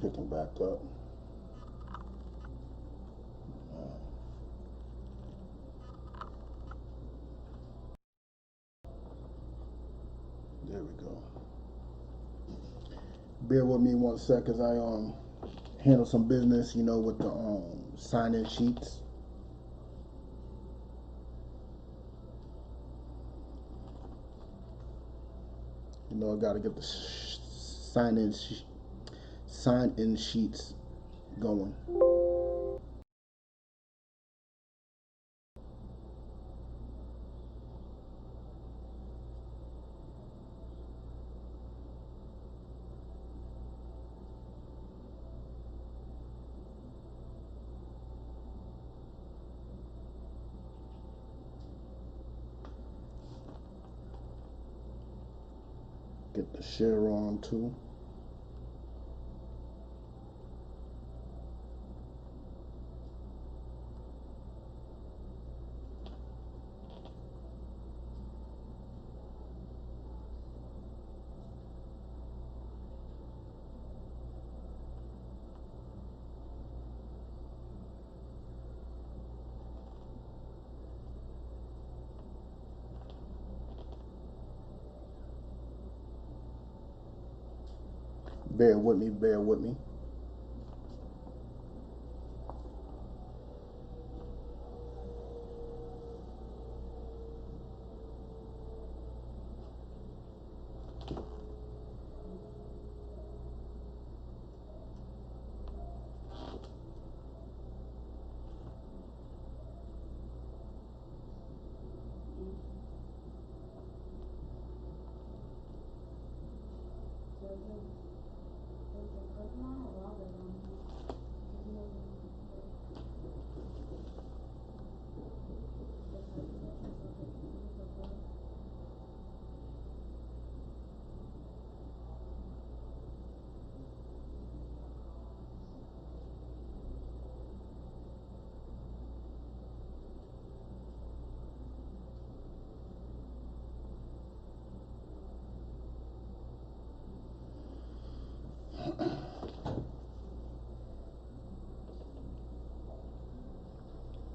picking back up. There we go. Bear with me 1 sec as I handle some business, with the sign-in sheets. I gotta get the sign-in sheets going. Get the share on too. Bear with me, bear with me.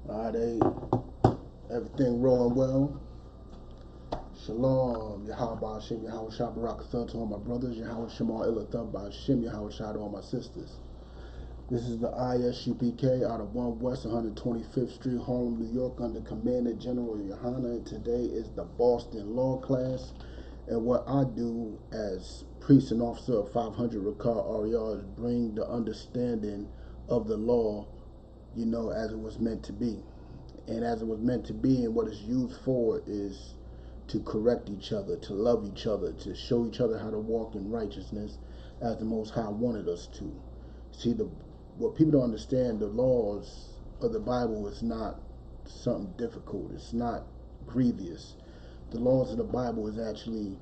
Alright, everything rolling well. Shalom, Yahweh Hashem, Yahweh Shah Barak to all my brothers, Yahweh Shema Ilathah Hashem, Yahweh Shah to all my sisters. This is the ISUPK out of 1 West 125th Street, Harlem, New York, under Commander General Yohana, and today is the Boston Law class. And what I do as priest and officer of 500 Rakar Ariyah is bring the understanding of the law, as it was meant to be. And as it was meant to be, and what it's used for is to correct each other, to love each other, to show each other how to walk in righteousness as the Most High wanted us to. See, what people don't understand, the laws of the Bible is not something difficult. It's not grievous. The laws of the Bible is actually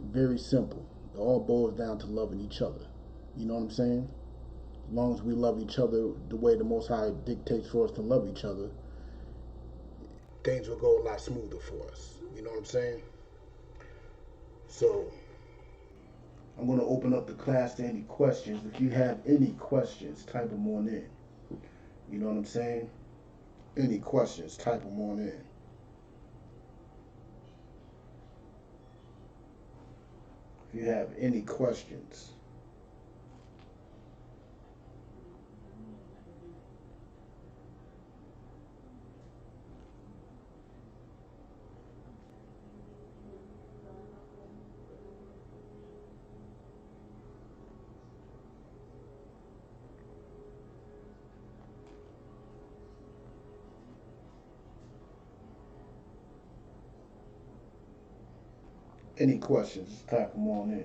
very simple. It all boils down to loving each other. You know what I'm saying? As long as we love each other the way the Most High dictates for us to love each other, things will go a lot smoother for us. You know what I'm saying? So, I'm going to open up the class to any questions. If you have any questions, type them on in. You know what I'm saying? Any questions, type them on in. If you have any questions. Any questions, just type them on in.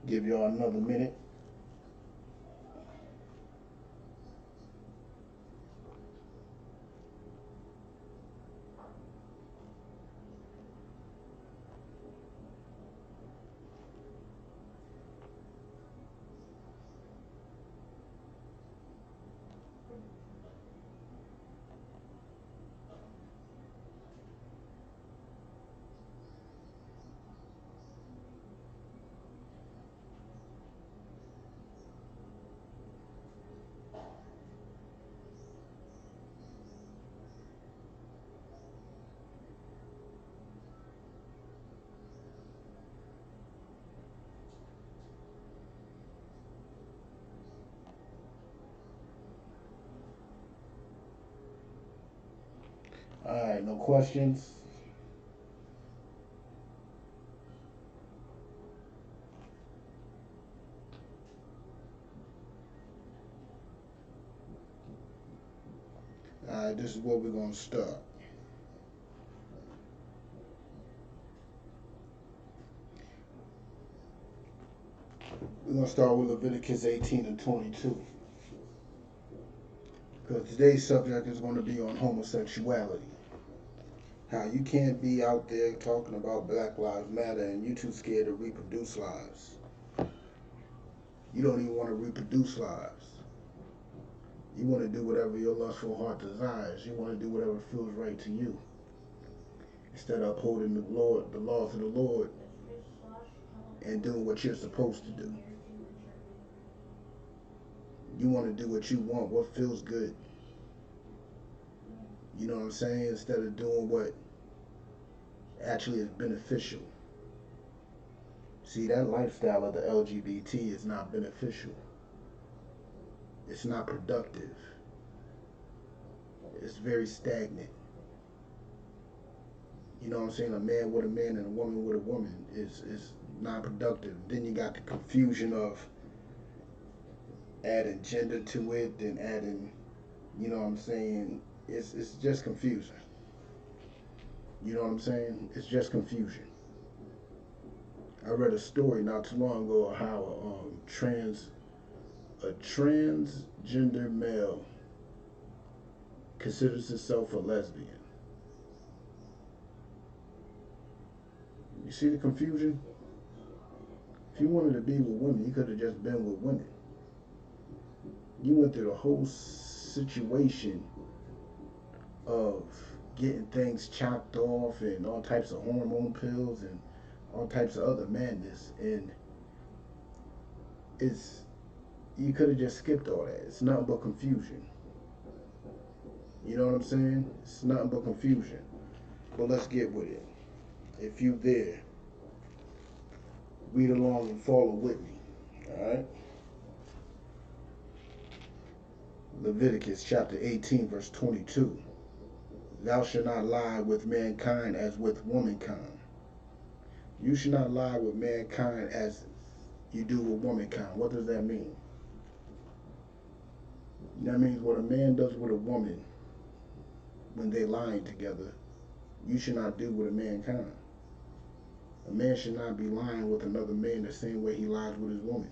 Give y'all another minute. Alright, no questions? Alright, this is where we're going to start. We're going to start with Leviticus 18 and 22. Because today's subject is going to be on homosexuality. How you can't be out there talking about Black Lives Matter and you too scared to reproduce lives. You don't even want to reproduce lives. You want to do whatever your lustful heart desires. You want to do whatever feels right to you. Instead of upholding the laws of the Lord, and doing what you're supposed to do. You want to do what you want, what feels good. You know what I'm saying? Instead of doing what actually is beneficial. See, that lifestyle of the LGBT is not beneficial. It's not productive. It's very stagnant. You know what I'm saying? A man with a man and a woman with a woman is not productive. Then you got the confusion of adding gender to it, then adding, you know what I'm saying? It's just confusing. You know what I'm saying? It's just confusion. I read a story not too long ago of how a transgender male considers himself a lesbian. You see the confusion? If you wanted to be with women, you could have just been with women. You went through the whole situation of getting things chopped off and all types of hormone pills and all types of other madness, and you could have just skipped all that. It's nothing but confusion. You know what I'm saying? It's nothing but confusion. But let's get with it. If you there, read along and follow with me. Alright? Leviticus chapter 18 verse 22. Thou shalt not lie with mankind as with womankind. You should not lie with mankind as you do with womankind. What does that mean? That means what a man does with a woman when they lying together, you should not do with a mankind. A man should not be lying with another man the same way he lies with his woman.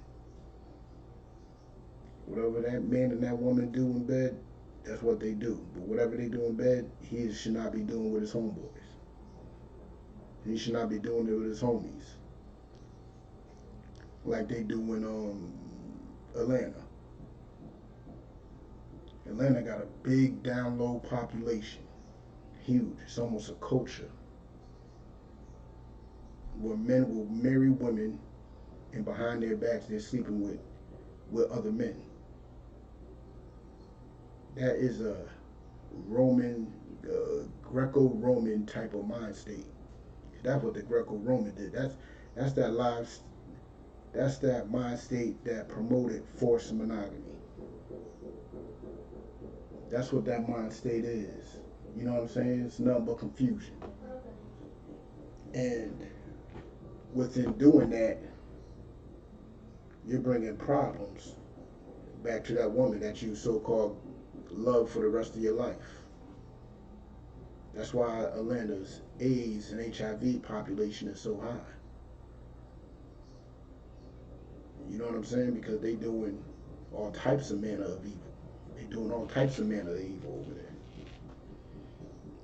Whatever that man and that woman do in bed, that's what they do. But whatever they do in bed, he should not be doing with his homeboys. He should not be doing it with his homies. Like they do in Atlanta. Atlanta got a big down low population. Huge. It's almost a culture. Where men will marry women and behind their backs they're sleeping with other men. That is a Roman, Greco-Roman type of mind state. That's what the Greco-Roman did. That's that mind state that promoted forced monogamy. That's what that mind state is. You know what I'm saying? It's nothing but confusion. And within doing that, you're bringing problems back to that woman that you so-called love for the rest of your life. That's why Atlanta's AIDS and HIV population is so high. You know what I'm saying? Because they doing all types of manner of evil. They doing all types of manner of evil over there.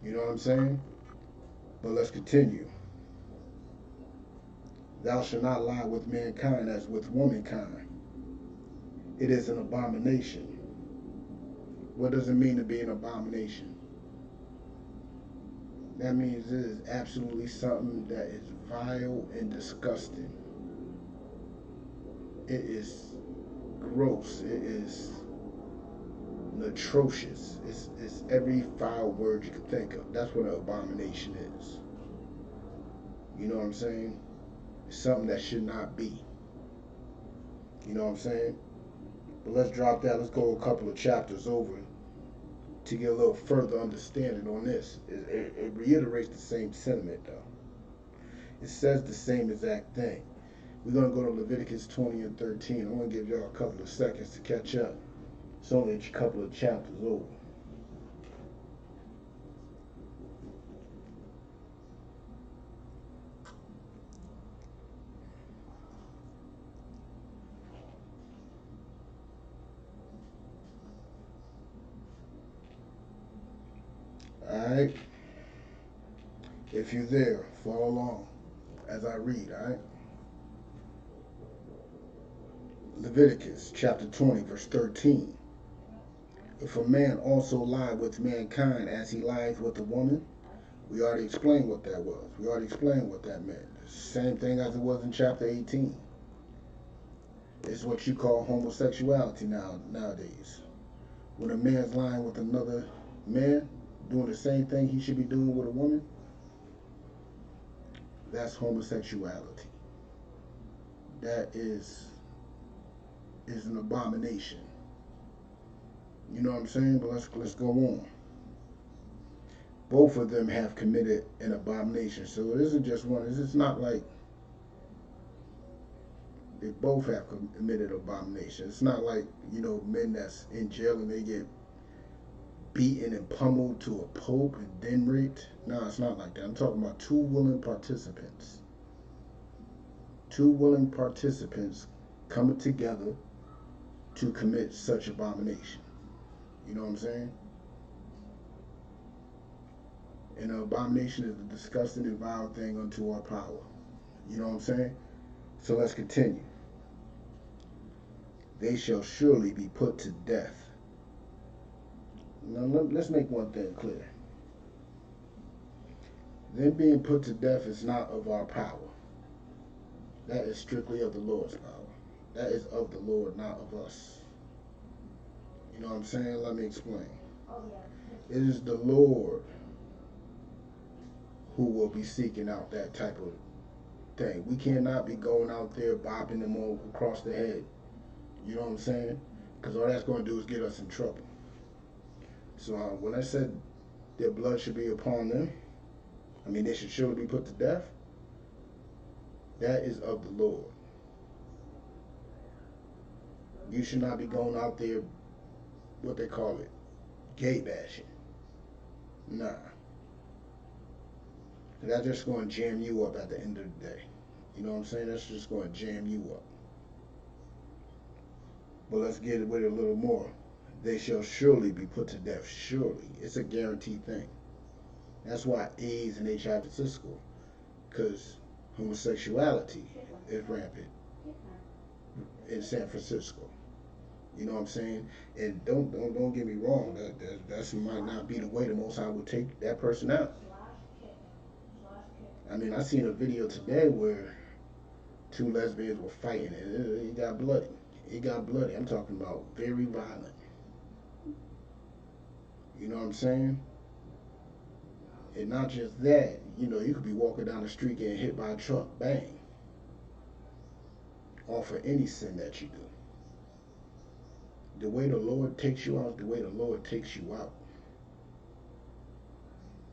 You know what I'm saying? But let's continue. Thou shalt not lie with mankind as with womankind. It is an abomination. What does it mean to be an abomination? That means it is absolutely something that is vile and disgusting. It is gross. It is atrocious. It's every foul word you can think of. That's what an abomination is. You know what I'm saying? It's something that should not be. You know what I'm saying? But let's drop that. Let's go a couple of chapters over to get a little further understanding on this. It reiterates the same sentiment, though. It says the same exact thing. We're going to go to Leviticus 20 and 13. I'm going to give y'all a couple of seconds to catch up. It's only a couple of chapters over. Alright? If you're there, follow along as I read, alright? Leviticus chapter 20, verse 13. If a man also lie with mankind as he lies with a woman, we already explained what that was. We already explained what that meant. Same thing as it was in chapter 18. It's what you call homosexuality nowadays. When a man's lying with another man, doing the same thing he should be doing with a woman, that's homosexuality. That is an abomination. You know what I'm saying? But let's go on. Both of them have committed an abomination. So it isn't just one. It's not like they both have committed abomination. It's not like, men that's in jail and they get beaten and pummeled to a pulp and then raped. No, it's not like that. I'm talking about two willing participants. Two willing participants coming together to commit such abomination. You know what I'm saying? And an abomination is a disgusting and vile thing unto our power. You know what I'm saying? So let's continue. They shall surely be put to death. Now let's make one thing clear. Them being put to death is not of our power. That is strictly of the Lord's power. That is of the Lord, not of us. You know what I'm saying? Let me explain. It is the Lord who will be seeking out that type of thing. We cannot be going out there bopping them all across the head. You know what I'm saying? Because all that's going to do is get us in trouble. So when I said their blood should be upon them, I mean they should surely be put to death. That is of the Lord. You should not be going out there, what they call it, gay bashing. Nah. That's just going to jam you up at the end of the day. You know what I'm saying? That's just going to jam you up. But let's get with it a little more. They shall surely be put to death. Surely. It's a guaranteed thing. That's why AIDS and HIV is physical. Because homosexuality is rampant in San Francisco. You know what I'm saying? And don't get me wrong. That might not be the way the Most High would take that person out. I mean, I seen a video today where two lesbians were fighting and it got bloody. It got bloody. I'm talking about very violent. You know what I'm saying? And not just that, you could be walking down the street getting hit by a truck, bang. Or for any sin that you do. The way the Lord takes you out is the way the Lord takes you out.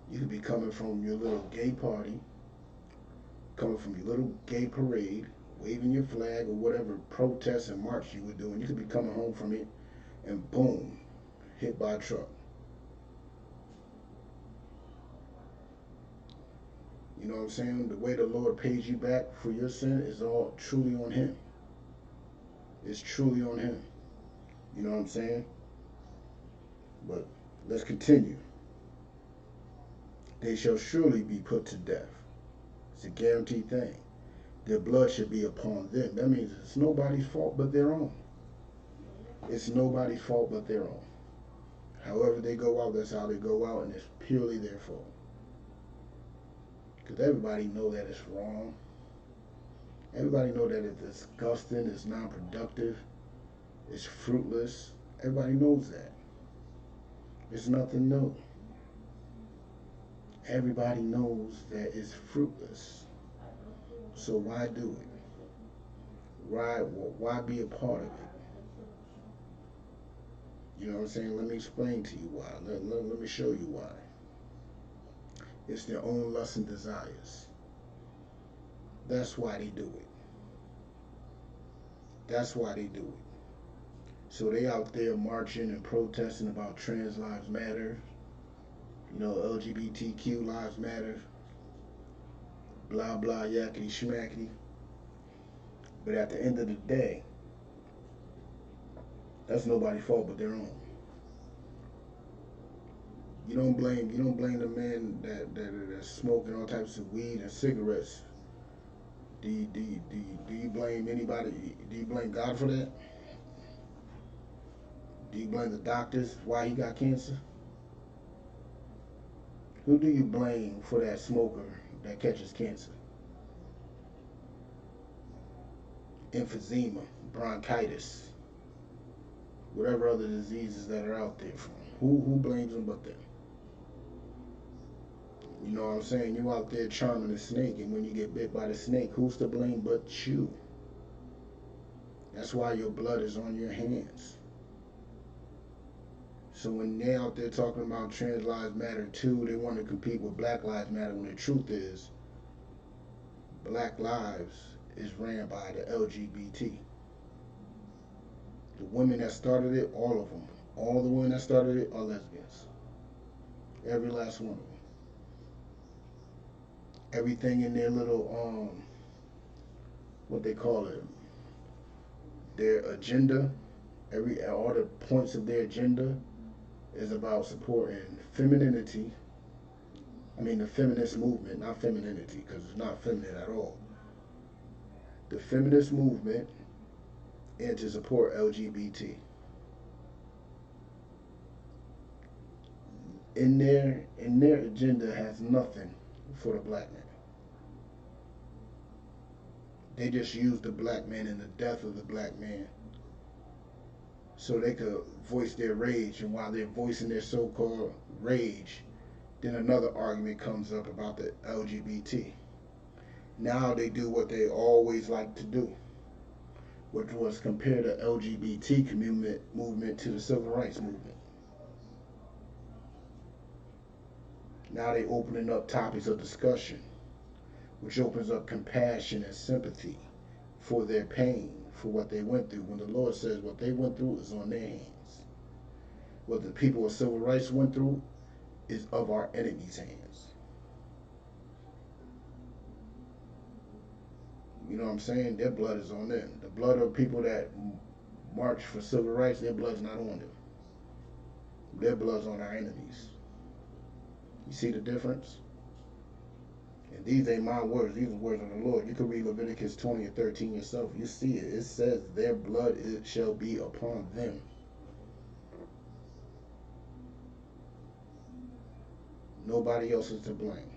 You could be coming from your little gay party, coming from your little gay parade, waving your flag or whatever protest and march you were doing. You could be coming home from it and boom, hit by a truck. You know what I'm saying? The way the Lord pays you back for your sin is all truly on Him. It's truly on Him. You know what I'm saying? But let's continue. They shall surely be put to death. It's a guaranteed thing. Their blood should be upon them. That means it's nobody's fault but their own. It's nobody's fault but their own. However they go out, that's how they go out, and it's purely their fault. Because everybody know that it's wrong. Everybody know that it's disgusting, it's non-productive, it's fruitless. Everybody knows that. It's nothing new. Everybody knows that it's fruitless. So why do it? Why be a part of it? You know what I'm saying? Let me explain to you why. Let me show you why. It's their own lusts and desires. That's why they do it. That's why they do it. So they out there marching and protesting about trans lives matter, you know, LGBTQ lives matter, blah blah yakety schmackety. But at the end of the day, that's nobody's fault but their own. You don't blame the man that's smoking all types of weed and cigarettes. Do you blame anybody? Do you blame God for that? Do you blame the doctors why he got cancer? Who do you blame for that smoker that catches cancer? Emphysema, bronchitis, whatever other diseases that are out there from. Who blames them but them? You know what I'm saying? You out there charming a snake, and when you get bit by the snake, who's to blame but you? That's why your blood is on your hands. So when they're out there talking about trans lives matter too, they want to compete with Black Lives Matter when the truth is Black lives is ran by the LGBT. The women that started it, all of them, all the women that started it are lesbians. Every last one of them. Everything in their little what they call it, their agenda, all the points of their agenda is about supporting femininity. I mean the feminist movement, not femininity, because it's not feminine at all. The feminist movement and to support LGBT. In their agenda has nothing for the black man. They just use the black man and the death of the black man so they could voice their rage. And while they're voicing their so-called rage, then another argument comes up about the LGBT. Now they do what they always like to do, which was compare the LGBT movement to the civil rights movement. Now they opening up topics of discussion, which opens up compassion and sympathy for their pain, for what they went through. When the Lord says what they went through is on their hands. What the people of civil rights went through is of our enemies' hands. You know what I'm saying? Their blood is on them. The blood of people that march for civil rights, their blood's not on them. Their blood's on our enemies. You see the difference? And these ain't my words. These are words of the Lord. You can read Leviticus 20 and 13 yourself. You see it. It says their blood shall be upon them. Nobody else is to blame.